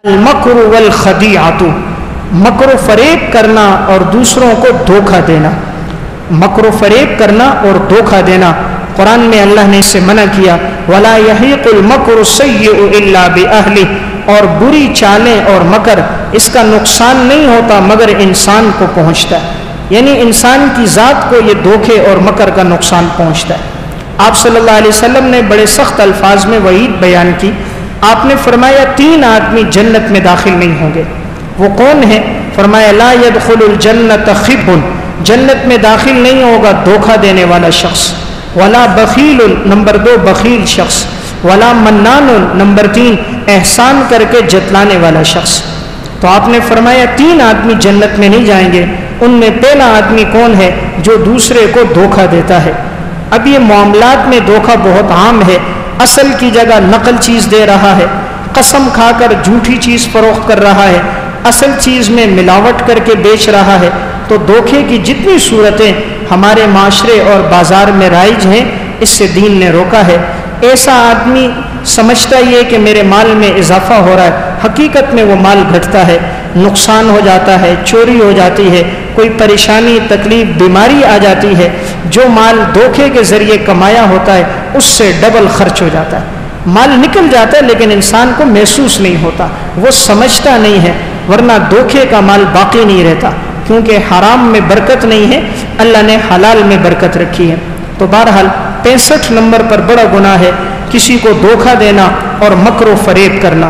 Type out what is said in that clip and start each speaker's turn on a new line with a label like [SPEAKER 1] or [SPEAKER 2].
[SPEAKER 1] المکر والخدیعۃ، مکر و فریب کرنا اور دوسروں کو دھوکہ دینا، مکر و فریب کرنا اور دھوکہ دینا، قرآن میں اللہ نے اسے منع کیا، ولا یحیق المکر السیئ الا بأہلہ، اور بری چالیں اور مکر اس کا نقصان نہیں ہوتا مگر انسان کو پہنچتا ہے، یعنی انسان کی ذات کو یہ دھوکے اور مکر کا نقصان پہنچتا ہے۔ آپ صلی اللہ علیہ وسلم نے بڑے سخت الفاظ میں وعید بیان کی، آپ نے فرمایا 3 آدمی جنت میں داخل نہیں ہوں گے، وہ کون ہیں؟ فرمایا لا يدخل الجنت خب، جنت میں داخل نہیں ہوگا دھوکہ دینے والا شخص، ولا بخیل، نمبر 2 بخیل شخص، ولا منان، نمبر 3 احسان کر کے جتلانے والا شخص۔ تو آپ نے فرمایا 3 آدمی جنت میں نہیں جائیں گے، ان میں پہلا آدمی کون ہے؟ جو دوسرے کو دھوکہ دیتا ہے۔ اب یہ معاملات میں دھوکہ بہت عام ہے، اصل کی جگہ نقل چیز دے رہا ہے، قسم کھا کر جھوٹی چیز فروخت کر رہا ہے، اصل چیز میں ملاوٹ کر کے بیچ رہا ہے۔ تو دھوکے کی جتنی صورتیں ہمارے معاشرے اور بازار میں رائج ہیں، اس سے دین نے روکا ہے۔ ایسا آدمی سمجھتا ہی ہے کہ میرے مال میں اضافہ ہو رہا ہے، حقیقت میں وہ مال گھٹتا ہے، نقصان ہو جاتا ہے، چوری ہو جاتی ہے، کوئی پریشانی تکلیف بیماری آ جاتی ہے۔ جو مال دھوکے کے ذریعے کمایا ہوتا ہے اس سے ڈبل خرچ ہو جاتا ہے، مال نکل جاتا ہے لیکن انسان کو محسوس نہیں ہوتا، وہ سمجھتا نہیں ہے، ورنہ دھوکے کا مال باقی نہیں رہتا، کیونکہ حرام میں برکت نہیں ہے، اللہ نے حلال میں برکت رکھی ہے۔ تو بہرحال 65 نمبر پر بڑا گناہ ہے کسی کو دھوکہ دینا اور مکر و فریب کرنا۔